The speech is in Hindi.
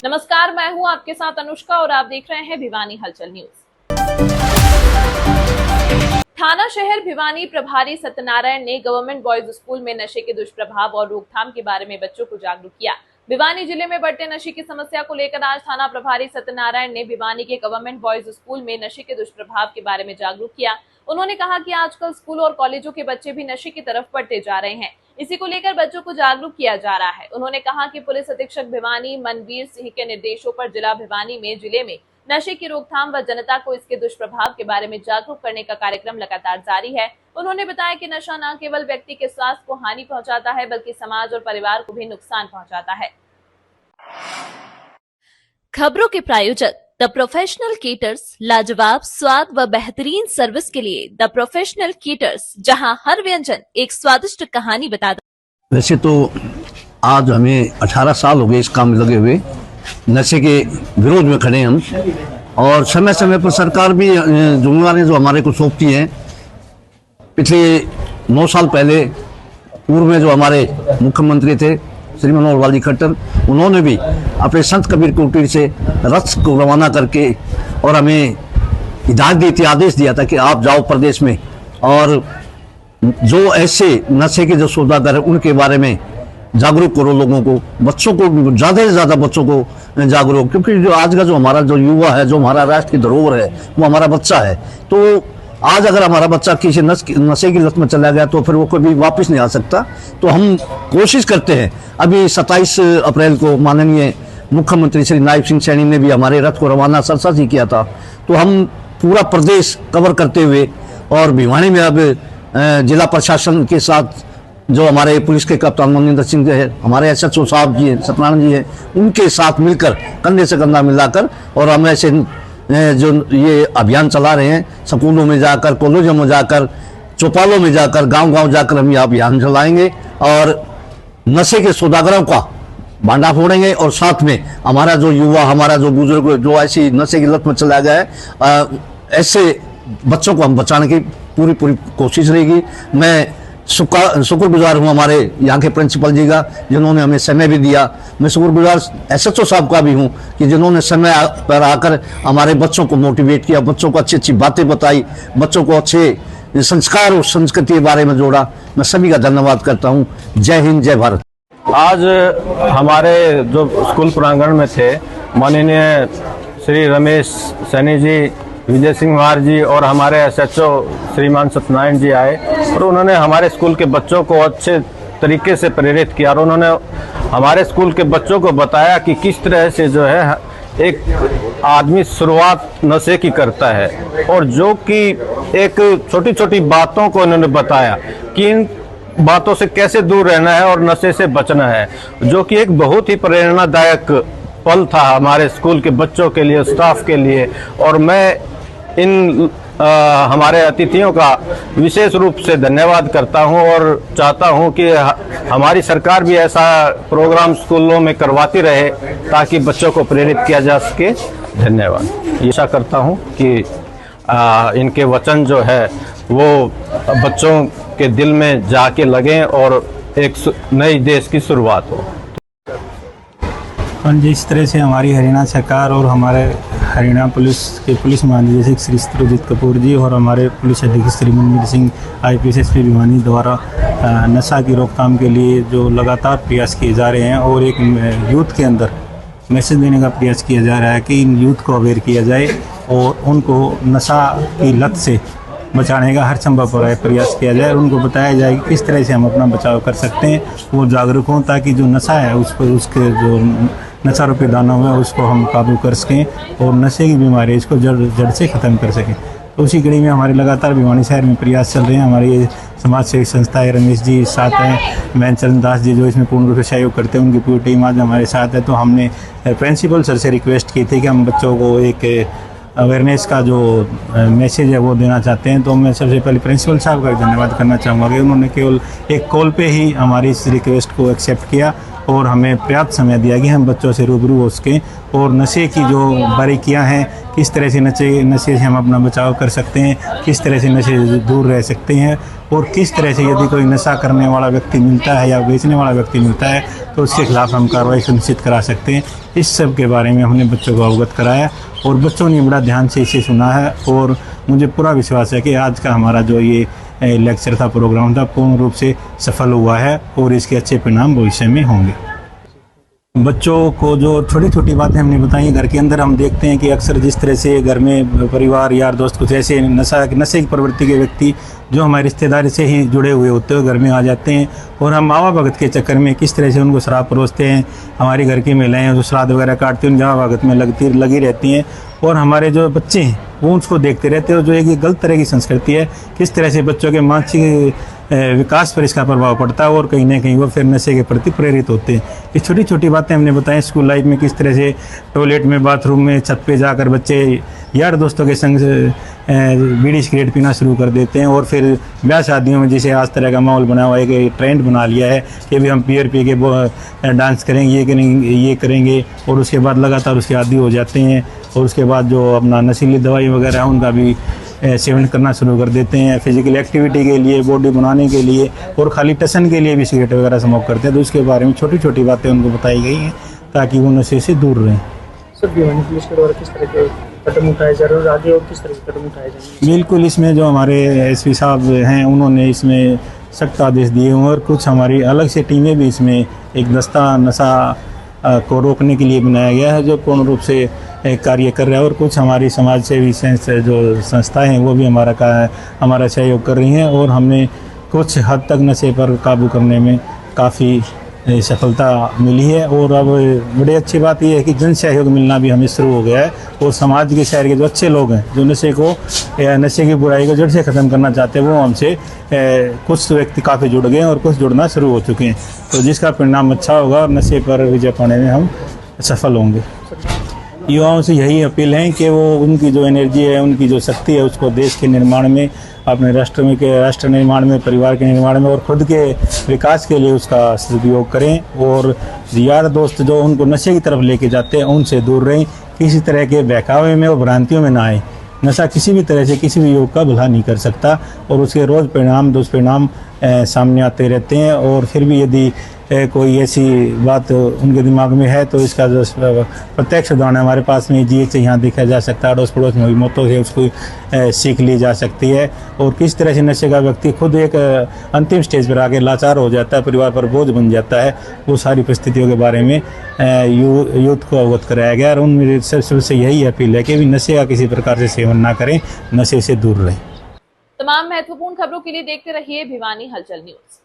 नमस्कार, मैं हूं आपके साथ अनुष्का और आप देख रहे हैं भिवानी हलचल न्यूज। थाना शहर भिवानी प्रभारी सत्यनारायण ने गवर्नमेंट बॉयज स्कूल में नशे के दुष्प्रभाव और रोकथाम के बारे में बच्चों को जागरूक किया। भिवानी जिले में बढ़ते नशे की समस्या को लेकर आज थाना प्रभारी सत्यनारायण ने भिवानी के गवर्नमेंट बॉयज स्कूल में नशे के दुष्प्रभाव के बारे में जागरूक किया। उन्होंने कहा कि आजकल स्कूल और कॉलेजों के बच्चे भी नशे की तरफ बढ़ते जा रहे हैं, इसी को लेकर बच्चों को जागरूक किया जा रहा है। उन्होंने कहा कि पुलिस अधीक्षक भिवानी मनवीर सिंह के निर्देशों पर जिला भिवानी में जिले में नशे की रोकथाम व जनता को इसके दुष्प्रभाव के बारे में जागरूक करने का कार्यक्रम लगातार जारी है। उन्होंने बताया कि नशा न केवल व्यक्ति के स्वास्थ्य को हानि पहुंचाता है बल्कि समाज और परिवार को भी नुकसान पहुंचाता है। खबरों के प्रायोजक द प्रोफेशनल केटर्स, लाजवाब स्वाद व बेहतरीन सर्विस के लिए द प्रोफेशनल केटर्स, जहां हर व्यंजन एक स्वादिष्ट कहानी बताता। वैसे तो आज हमें 18 साल हो गए इस काम में लगे हुए, नशे के विरोध में खड़े हम, और समय समय पर सरकार भी जिम्मेवारी जो हमारे को सौंपती हैं। पिछले 9 साल पहले पूर्व में जो हमारे मुख्यमंत्री थे श्री मनोहर लाल खट्टर, उन्होंने भी अपने संत कबीर कुटीर से रथ को रवाना करके और हमें हिदायत दी थी, आदेश दिया था कि आप जाओ प्रदेश में और जो ऐसे नशे के जो सौदागर है उनके बारे में जागरूक करो लोगों को, बच्चों को ज़्यादा से ज़्यादा बच्चों को जागरूक, क्योंकि जो आज का जो हमारा जो युवा है, जो हमारा राष्ट्र की धरोहर है, वो हमारा बच्चा है। तो आज अगर हमारा बच्चा किसी नशे की लत में चला गया तो फिर वो कभी वापस नहीं आ सकता। तो हम कोशिश करते हैं, अभी 27 अप्रैल को माननीय मुख्यमंत्री श्री नायब सिंह सैनी ने भी हमारे रथ को रवाना सरसा से किया था। तो हम पूरा प्रदेश कवर करते हुए और भिवानी में अब जिला प्रशासन के साथ जो हमारे पुलिस के कप्तान मनिंदर सिंह है, हमारे SHO साहब जी हैं, सत्यनारायण जी हैं, उनके साथ मिलकर कंधे से कंधा मिलाकर और हम ऐसे जो ये अभियान चला रहे हैं, स्कूलों में जाकर, कॉलेजों में जाकर, चौपालों में जाकर, गांव-गांव जाकर हम ये अभियान चलाएंगे और नशे के सौदागरों का भांडा फोड़ेंगे। और साथ में हमारा जो युवा, हमारा जो बुजुर्ग जो ऐसी नशे की लत में चला गया है, ऐसे बच्चों को हम बचाने की पूरी कोशिश रहेगी। मैं शुक्रगुजार हूँ हमारे यहाँ के प्रिंसिपल जी का, जिन्होंने हमें समय भी दिया। मैं शुक्रगुजार SHO साहब का भी हूँ कि जिन्होंने समय पर आकर हमारे बच्चों को मोटिवेट किया, बच्चों को अच्छी अच्छी बातें बताई, बच्चों को अच्छे संस्कार और संस्कृति के बारे में जोड़ा। मैं सभी का धन्यवाद करता हूँ। जय हिंद, जय भारत। आज हमारे जो स्कूल प्रांगण में थे, माननीय श्री रमेश सैनी जी, विजय सिंह मार जी और हमारे SHO श्रीमान सत्यनारायण जी आए और उन्होंने हमारे स्कूल के बच्चों को अच्छे तरीके से प्रेरित किया और उन्होंने हमारे स्कूल के बच्चों को बताया कि किस तरह से जो है एक आदमी शुरुआत नशे की करता है, और जो कि एक छोटी छोटी बातों को उन्होंने बताया कि इन बातों से कैसे दूर रहना है और नशे से बचना है, जो कि एक बहुत ही प्रेरणादायक पल था हमारे स्कूल के बच्चों के लिए, स्टाफ के लिए। और मैं इन हमारे अतिथियों का विशेष रूप से धन्यवाद करता हूं और चाहता हूं कि हमारी सरकार भी ऐसा प्रोग्राम स्कूलों में करवाती रहे ताकि बच्चों को प्रेरित किया जा सके। धन्यवाद। आशा करता हूं कि इनके वचन जो है वो बच्चों के दिल में जाके लगें और एक नई देश की शुरुआत हो। जिस तरह से हमारी हरियाणा सरकार और हमारे हरियाणा पुलिस के पुलिस महानिदेशक श्री सुरजीत कपूर जी और हमारे पुलिस अधीक्षक श्री मनवीर सिंह IPS SP भिवानी द्वारा नशा की रोकथाम के लिए जो लगातार प्रयास किए जा रहे हैं और एक यूथ के अंदर मैसेज देने का प्रयास किया जा रहा है कि इन यूथ को अवेयर किया जाए और उनको नशा की लत से बचाने का हर संभव प्रयास किया जाए और उनको बताया जाए कि किस तरह से हम अपना बचाव कर सकते हैं। वो जागरूक हों ताकि जो नशा है उस पर, उसके जो नशा रूपी दानों में उसको हम काबू कर सकें और नशे की बीमारी इसको जड़ से ख़त्म कर सकें। तो उसी कड़ी में हमारे लगातार भिवानी शहर में प्रयास चल रहे हैं। हमारी समाज सेवी संस्थाएं, रमेश जी साथ हैं, मैं चरण दास जी जो इसमें पूर्ण रूप से सहयोग करते हैं, उनकी पूरी टीम आज हमारे साथ है। तो हमने प्रिंसिपल सर से रिक्वेस्ट की थी कि हम बच्चों को एक अवेयरनेस का जो मैसेज है वो देना चाहते हैं। तो मैं सबसे पहले प्रिंसिपल साहब का धन्यवाद करना चाहूँगा कि उन्होंने केवल एक कॉल पे ही हमारी इस रिक्वेस्ट को एक्सेप्ट किया और हमें पर्याप्त समय दिया कि हम बच्चों से रूबरू हो सकें और नशे की जो बारीकियां हैं किस तरह से नशे से हम अपना बचाव कर सकते हैं, किस तरह से नशे से दूर रह सकते हैं, और किस तरह से यदि कोई नशा करने वाला व्यक्ति मिलता है या बेचने वाला व्यक्ति मिलता है तो उसके खिलाफ हम कार्रवाई सुनिश्चित करा सकते हैं। इस सब के बारे में हमने बच्चों को अवगत कराया और बच्चों ने बड़ा ध्यान से इसे सुना है, और मुझे पूरा विश्वास है कि आज का हमारा जो ये लेक्चर था, प्रोग्राम था, पूर्ण रूप से सफल हुआ है और इसके अच्छे परिणाम भविष्य में होंगे। बच्चों को जो छोटी छोटी बातें हमने बताई, घर के अंदर हम देखते हैं कि अक्सर जिस तरह से घर में परिवार यार दोस्त कुछ ऐसे नशे की प्रवृत्ति के व्यक्ति जो हमारे रिश्तेदारी से ही जुड़े हुए होते हुए घर में आ जाते हैं, और हम मावा भगत के चक्कर में किस तरह से उनको शराब परोसते हैं। हमारी घर की महिलाएं जो श्राद्ध वगैरह काटती हैं उन मावा भगत में लगी रहती हैं, और हमारे जो बच्चे हैं वो उसको देखते रहते हैं। और जो एक गलत तरह की संस्कृति है, किस तरह से बच्चों के मानसिक विकास पर इसका प्रभाव पड़ता है, और कहीं ना कहीं वो फिर नशे के प्रति प्रेरित होते हैं। ये छोटी छोटी बातें हमने बताएं। स्कूल लाइफ में किस तरह से टॉयलेट में, बाथरूम में, छत पे जाकर बच्चे यार दोस्तों के संग बीड़ी सिगरेट पीना शुरू कर देते हैं, और फिर ब्याह शादियों में जैसे आज तरह का माहौल बना हुआ है, एक ट्रेंड बना लिया है कि भी हम बियर पी के डांस करेंगे, ये करेंगे, और उसके बाद लगातार उसके आदी हो जाते हैं, और उसके बाद जो अपना नशीली दवाई वगैरह है उनका भी सेवन करना शुरू कर देते हैं। फिजिकल एक्टिविटी के लिए, बॉडी बनाने के लिए, और खाली टसन के लिए भी सिगरेट वगैरह स्मोक करते हैं। तो उसके बारे में छोटी छोटी बातें उनको बताई गई हैं ताकि वो नशे से दूर रहें। सर, भिवानी पुलिस के द्वारा किस तरह के कदम उठाए जा रहे हैं और आगे और किस तरह के कदम उठाए जाएंगे? बिल्कुल, इसमें जो हमारे एसपी साहब हैं उन्होंने इसमें सख्त आदेश दिए हैं, और कुछ हमारी अलग से टीमें भी इसमें एक दस्ता नशा को रोकने के लिए बनाया गया है जो पूर्ण रूप से कार्य कर रहा है, और कुछ हमारी समाज सेवी जो संस्थाएं हैं वो भी हमारा सहयोग कर रही हैं, और हमने कुछ हद तक नशे पर काबू करने में काफ़ी सफलता मिली है। और अब बड़ी अच्छी बात यह है कि जन सहयोग मिलना भी हमें शुरू हो गया है, और समाज के शहर के जो अच्छे लोग हैं जो नशे की बुराई को जड़ से ख़त्म करना चाहते हैं वो हमसे कुछ व्यक्ति काफ़ी जुड़ गए हैं और कुछ जुड़ना शुरू हो चुके हैं, तो जिसका परिणाम अच्छा होगा और नशे पर विजय पाने में हम सफल होंगे। युवाओं से यही अपील है कि वो उनकी जो एनर्जी है, उनकी जो शक्ति है, उसको देश के निर्माण में, अपने राष्ट्र निर्माण में, परिवार के निर्माण में और खुद के विकास के लिए उसका सदुपयोग करें, और यार दोस्त जो उनको नशे की तरफ लेके जाते हैं उनसे दूर रहें, किसी तरह के बहकावे में और भ्रांतियों में ना आए। नशा किसी भी तरह से किसी भी युवक का भला नहीं कर सकता, और उसके रोज़ दुष्परिणाम सामने आते रहते हैं, और फिर भी यदि कोई ऐसी बात उनके दिमाग में है तो इसका जो प्रत्यक्ष उदाहरण हमारे पास में GH यहाँ देखा जा सकता है। अड़ोस पड़ोस में हुई मौतों से उसको सीख ली जा सकती है, और किस तरह से नशे का व्यक्ति खुद एक अंतिम स्टेज पर आके लाचार हो जाता है, परिवार पर बोझ बन जाता है, वो सारी परिस्थितियों के बारे में यूथ को अवगत कराया गया। और उनमें सबसे यही अपील है कि भी नशे का किसी प्रकार से सेवन ना करें, नशे से दूर रहें। तमाम महत्वपूर्ण खबरों के लिए देखते रहिए भिवानी हलचल न्यूज।